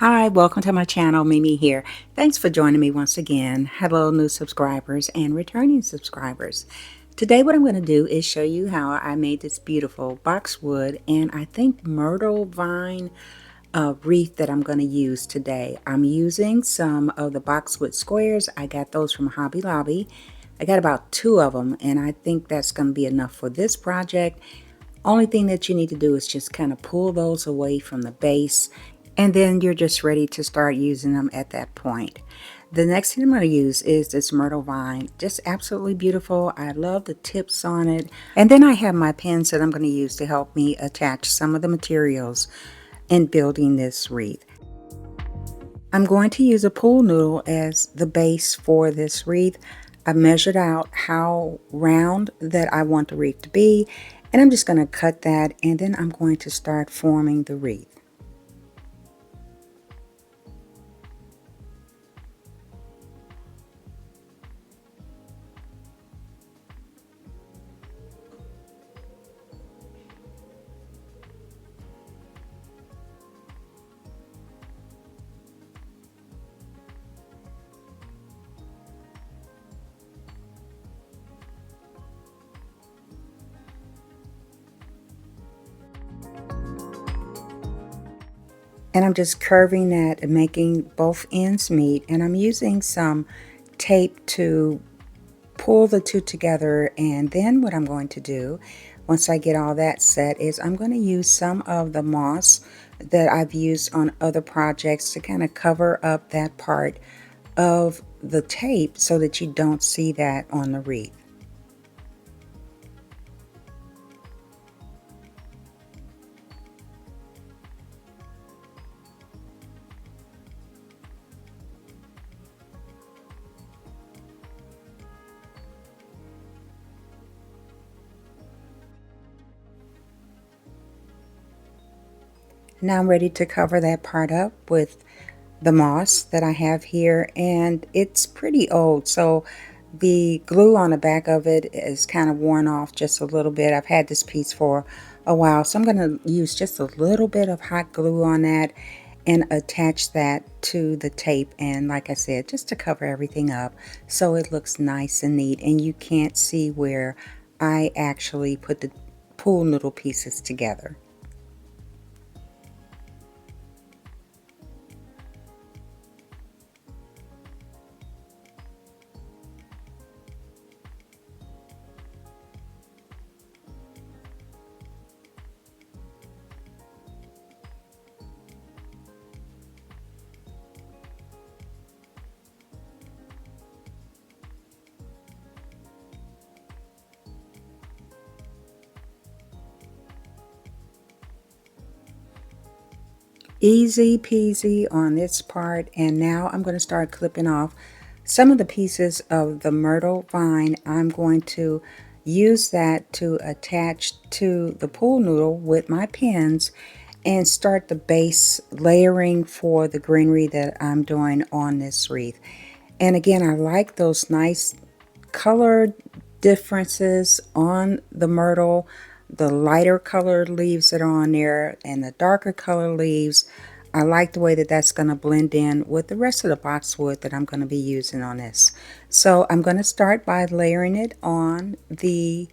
Hi, welcome to my channel, Mimi here. Thanks for joining me once again. Hello, new subscribers and returning subscribers. Today what I'm going to do is show you how I made this beautiful boxwood and I think myrtle vine wreath that I'm going to use today. I'm using some of the boxwood squares. I got those from Hobby Lobby. I got about 2 of them and I think that's going to be enough for this project. Only thing that you need to do is just kind of pull those away from the base, and then you're just ready to start using them at that point. The next thing I'm going to use is this myrtle vine. Just absolutely beautiful. I love the tips on it. And then I have my pins that I'm going to use to help me attach some of the materials in building this wreath. I'm going to use a pool noodle as the base for this wreath. I measured out how round that I want the wreath to be, and I'm just going to cut that, and then I'm going to start forming the wreath. And I'm just curving that and making both ends meet, and I'm using some tape to pull the two together. And then what I'm going to do once I get all that set is I'm going to use some of the moss that I've used on other projects to kind of cover up that part of the tape so that you don't see that on the wreath. Now I'm ready to cover that part up with the moss that I have here, and it's pretty old, so the glue on the back of it is kind of worn off just a little bit. I've had this piece for a while, so I'm going to use just a little bit of hot glue on that and attach that to the tape, and like I said, just to cover everything up so it looks nice and neat and you can't see where I actually put the pool noodle pieces together. Easy peasy on this part, and now I'm going to start clipping off some of the pieces of the myrtle vine. I'm going to use that to attach to the pool noodle with my pins and start the base layering for the greenery that I'm doing on this wreath. And again, I like those nice color differences on the myrtle, the lighter colored leaves that are on there and the darker color leaves. I like the way that that's going to blend in with the rest of the boxwood that I'm going to be using on this. So I'm going to start by layering it on the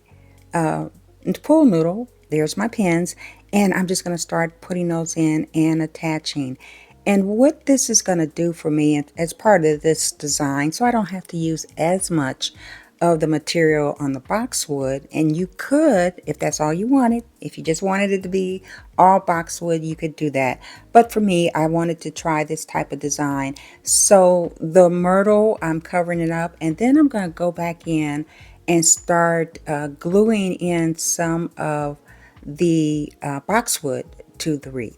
pool noodle. There's my pins, and I'm just going to start putting those in and attaching. And what this is going to do for me as part of this design, so I don't have to use as much of the material on the boxwood, and you could, if that's all you wanted, if you just wanted it to be all boxwood, you could do that. But for me, I wanted to try this type of design. So the myrtle, I'm covering it up, and then I'm going to go back in and start gluing in some of the boxwood to the wreath.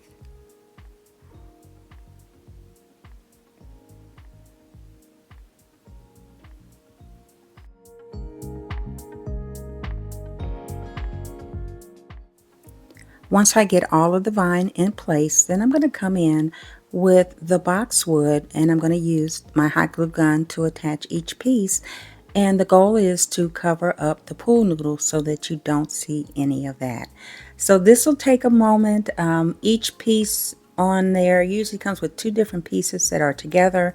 Once I get all of the vine in place, then I'm going to come in with the boxwood, and I'm going to use my hot glue gun to attach each piece. And the goal is to cover up the pool noodle so that you don't see any of that. So this will take a moment. Each piece on there. It usually comes with two different pieces that are together,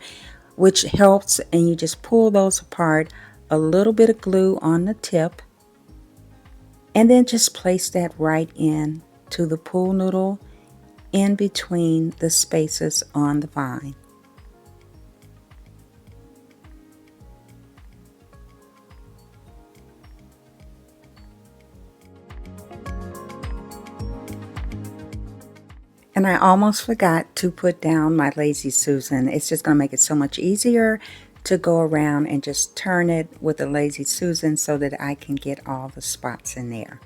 which helps, and you just pull those apart. A little bit of glue on the tip, and then just place that right in to the pool noodle in between the spaces on the vine. And I almost forgot to put down my Lazy Susan. It's just going to make it so much easier to go around and just turn it with a Lazy Susan so that I can get all the spots in there.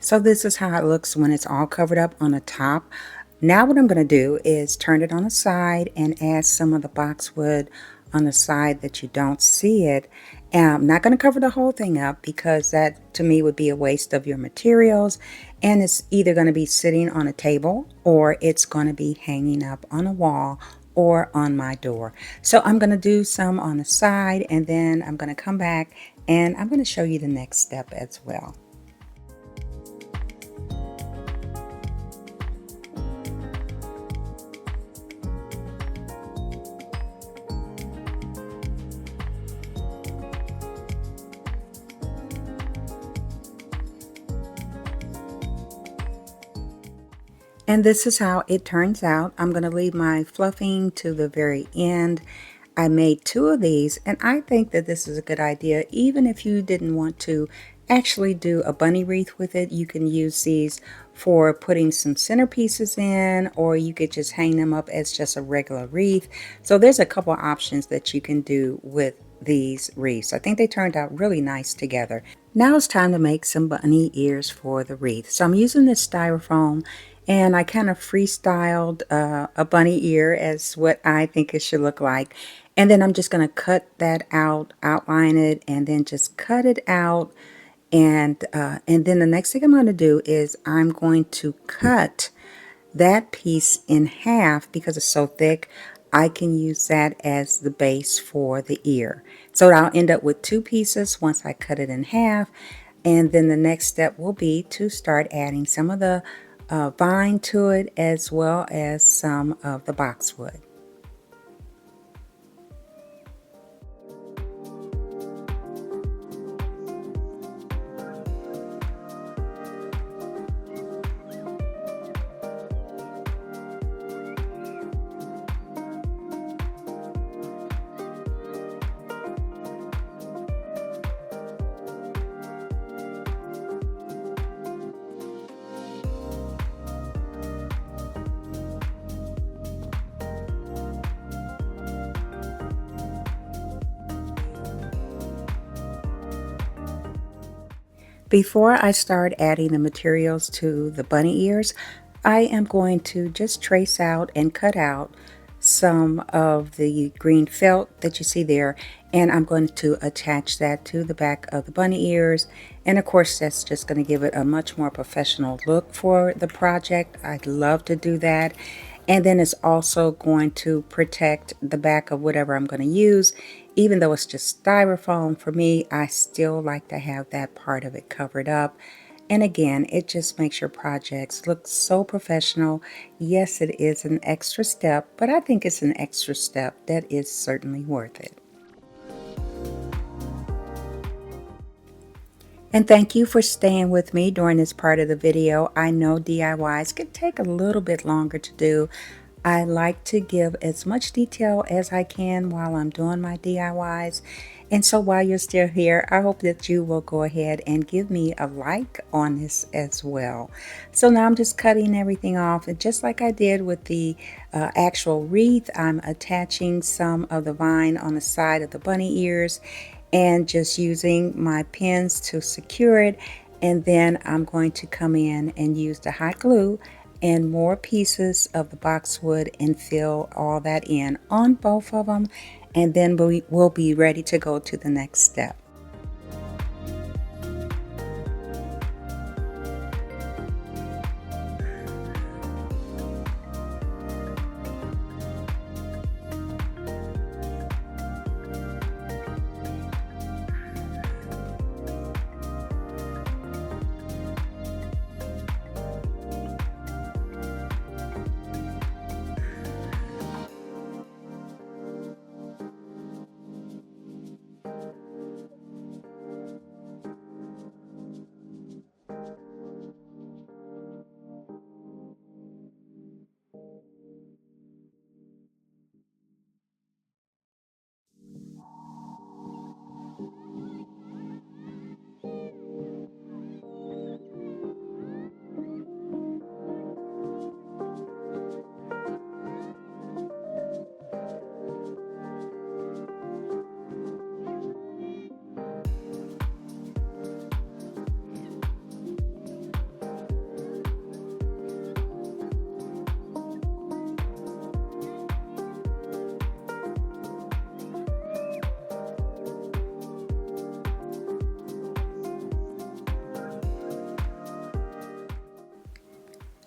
So this is how it looks when it's all covered up on the top. Now what I'm going to do is turn it on the side and add some of the boxwood on the side that you don't see it. And I'm not going to cover the whole thing up because that to me would be a waste of your materials, and it's either going to be sitting on a table or it's going to be hanging up on a wall or on my door. So I'm going to do some on the side, and then I'm going to come back and I'm going to show you the next step as well. And this is how it turns out. I'm going to leave my fluffing to the very end. I made two of these, and I think that this is a good idea. Even if you didn't want to actually do a bunny wreath with it, you can use these for putting some centerpieces in, or you could just hang them up as just a regular wreath. So there's a couple options that you can do with these wreaths. I think they turned out really nice together. Now it's time to make some bunny ears for the wreath. So I'm using this styrofoam, and I kind of freestyled a bunny ear as what I think it should look like. And then I'm just going to cut that out, outline it, and then just cut it out. And then the next thing I'm going to do is I'm going to cut that piece in half because it's so thick. I can use that as the base for the ear. So I'll end up with two pieces once I cut it in half. And then the next step will be to start adding some of the vine to it, as well as some of the boxwood. Before I start adding the materials to the bunny ears, I am going to just trace out and cut out some of the green felt that you see there, and I'm going to attach that to the back of the bunny ears. And of course, that's just going to give it a much more professional look for the project. I'd love to do that. And then it's also going to protect the back of whatever I'm going to use. Even though it's just styrofoam, for me, I still like to have that part of it covered up. And again, it just makes your projects look so professional. Yes, it is an extra step, but I think it's an extra step that is certainly worth it. And thank you for staying with me during this part of the video. I know DIYs can take a little bit longer to do. I like to give as much detail as I can while I'm doing my DIYs. And so while you're still here, I hope that you will go ahead and give me a like on this as well. So now I'm just cutting everything off, and just like I did with the actual wreath, I'm attaching some of the vine on the side of the bunny ears and just using my pins to secure it. And then I'm going to come in and use the hot glue and more pieces of the boxwood and fill all that in on both of them. and then we'll be ready to go to the next step.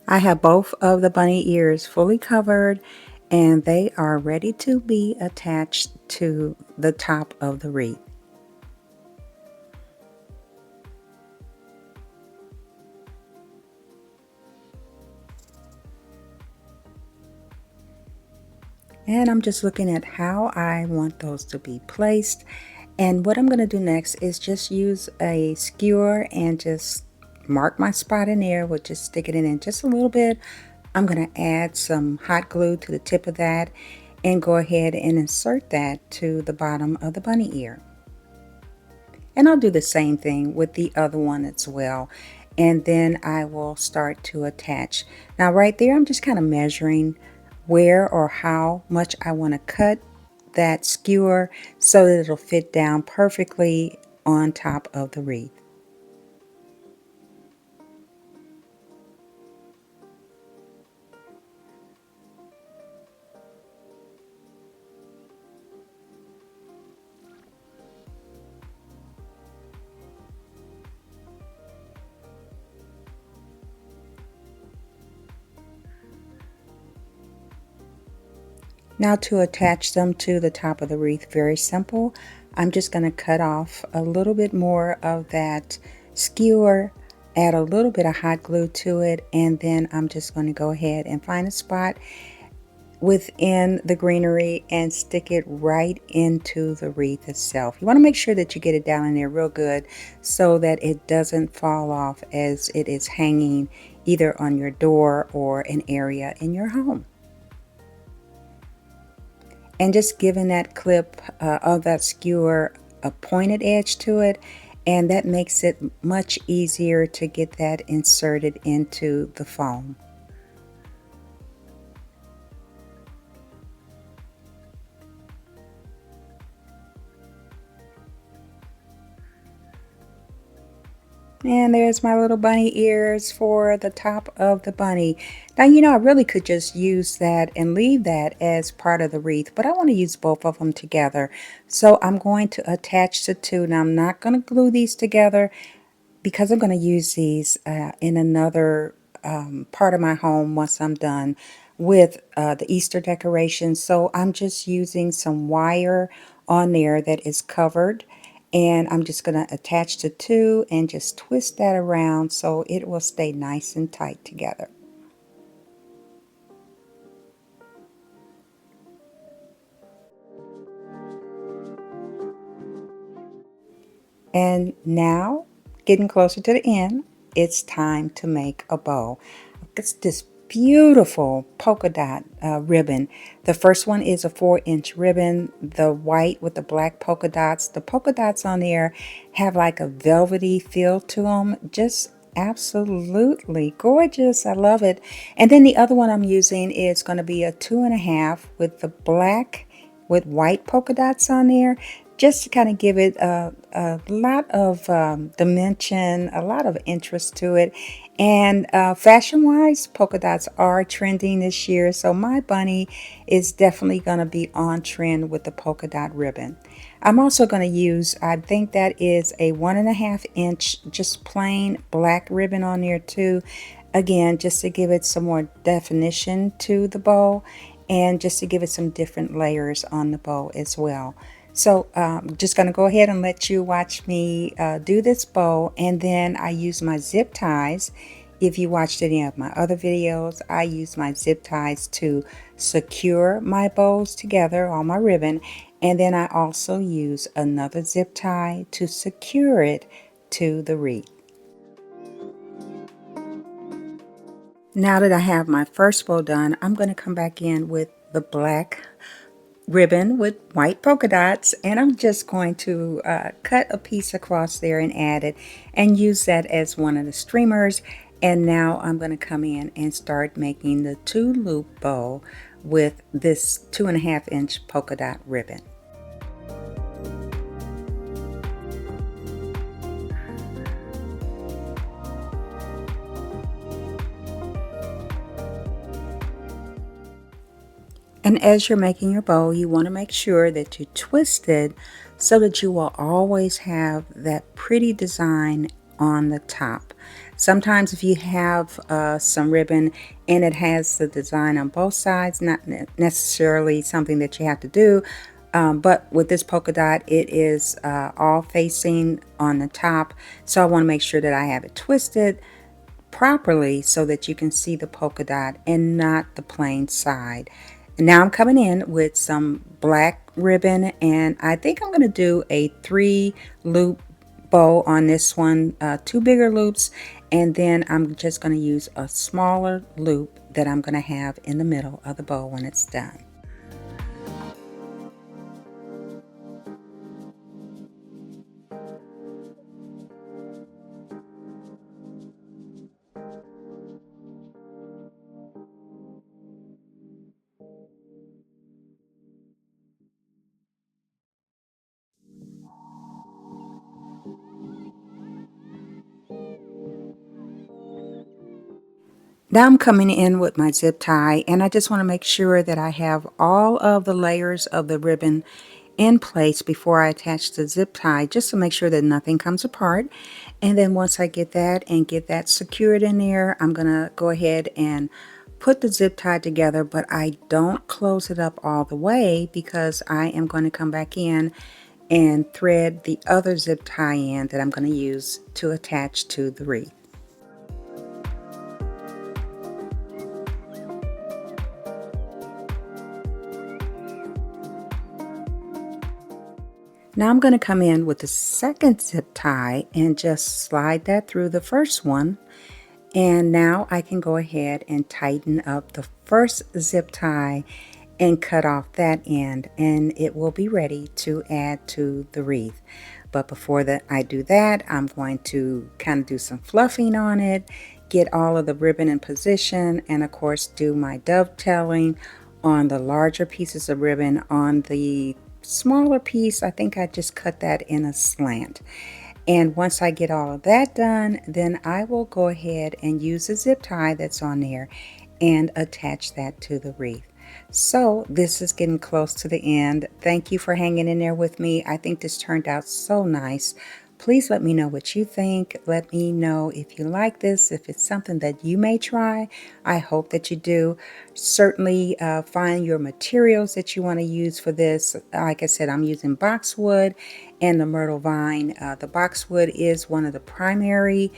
I have both of the bunny ears fully covered, and they are ready to be attached to the top of the wreath. And I'm just looking at how I want those to be placed. And what I'm going to do next is just use a skewer and just mark my spot in there. We'll just stick it in just a little bit. I'm going to add some hot glue to the tip of that and go ahead and insert that to the bottom of the bunny ear. And I'll do the same thing with the other one as well. And then I will start to attach. Now right there, I'm just kind of measuring where or how much I want to cut that skewer so that it'll fit down perfectly on top of the wreath. Now to attach them to the top of the wreath, very simple. I'm just going to cut off a little bit more of that skewer, add a little bit of hot glue to it, and then I'm just going to go ahead and find a spot within the greenery and stick it right into the wreath itself. You want to make sure that you get it down in there real good so that it doesn't fall off as it is hanging either on your door or an area in your home. And just giving that clip of that skewer a pointed edge to it, and that makes it much easier to get that inserted into the foam. And there's my little bunny ears for the top of the bunny. Now, I really could just use that and leave that as part of the wreath, but I want to use both of them together. So I'm going to attach the two. Now, I'm not going to glue these together because I'm going to use these in another part of my home once I'm done with the Easter decorations. So I'm just using some wire on there that is covered, and I'm just going to attach the two and just twist that around so it will stay nice and tight together. And now, getting closer to the end, it's time to make a bow. It's this beautiful polka dot ribbon. The first one is a 4-inch ribbon, the white with the black polka dots. The polka dots on there have like a velvety feel to them. Just absolutely gorgeous. I love it. And then the other one I'm using is going to be a 2.5 with the black with white polka dots on there, just to kind of give it a lot of dimension, a lot of interest to it. And fashion-wise, polka dots are trending this year, so my bunny is definitely going to be on trend with the polka dot ribbon. I'm also going to use, I think that is a 1.5 inch just plain black ribbon on there too. Again, just to give it some more definition to the bow and just to give it some different layers on the bow as well. So just going to go ahead and let you watch me do this bow, and then I use my zip ties. If you watched any of my other videos, I use my zip ties to secure my bows together on my ribbon, and then I also use another zip tie to secure it to the wreath. Now that I have my first bow done, I'm going to come back in with the black ribbon with white polka dots, and I'm just going to cut a piece across there and add it and use that as one of the streamers. And now I'm going to come in and start making the 2-loop bow with this 2.5 inch polka dot ribbon. And as you're making your bow, you want to make sure that you twist it so that you will always have that pretty design on the top. Sometimes if you have some ribbon and it has the design on both sides, not necessarily something that you have to do, but with this polka dot, it is all facing on the top. So I want to make sure that I have it twisted properly so that you can see the polka dot and not the plain side. And now I'm coming in with some black ribbon, and I think I'm going to do a 3-loop bow on this one, 2 bigger loops, and then I'm just going to use a smaller loop that I'm going to have in the middle of the bow when it's done. Now I'm coming in with my zip tie, and I just want to make sure that I have all of the layers of the ribbon in place before I attach the zip tie, just to make sure that nothing comes apart. And then once I get that and get that secured in there, I'm going to go ahead and put the zip tie together, but I don't close it up all the way because I am going to come back in and thread the other zip tie in that I'm going to use to attach to the wreath. Now I'm going to come in with the second zip tie and just slide that through the first one. And now I can go ahead and tighten up the first zip tie and cut off that end, and it will be ready to add to the wreath. But before that I do that, I'm going to kind of do some fluffing on it, get all of the ribbon in position, and of course do my dovetailing on the larger pieces of ribbon. On the smaller piece, I think I just cut that in a slant. And once I get all of that done, then I will go ahead and use the zip tie that's on there and attach that to the wreath. So this is getting close to the end. Thank you for hanging in there with me. I think this turned out so nice. Please let me know what you think. Let me know if you like this, if it's something that you may try. I hope that you do. Certainly find your materials that you want to use for this. Like I said, I'm using boxwood and the myrtle vine. The boxwood is one of the primary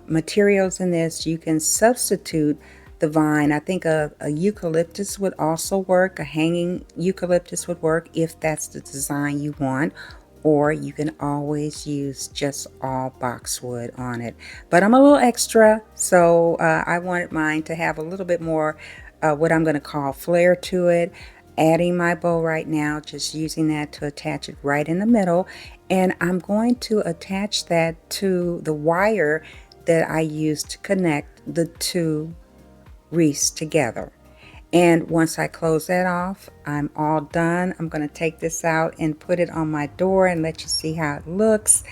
materials in this. You can substitute the vine. I think a eucalyptus would also work. A hanging eucalyptus would work if that's the design you want. Or you can always use just all boxwood on it. But I'm a little extra, so I wanted mine to have a little bit more what I'm going to call flair to it. Adding my bow right now, just using that to attach it right in the middle. And I'm going to attach that to the wire that I used to connect the 2 wreaths together. And once I close that off, I'm all done. I'm going to take this out and put it on my door and let you see how it looks.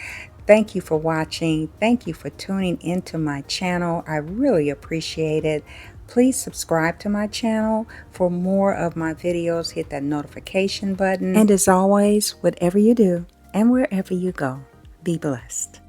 Thank you for watching. Thank you for tuning into my channel. I really appreciate it. Please subscribe to my channel for more of my videos. Hit that notification button. And as always, whatever you do and wherever you go, be blessed.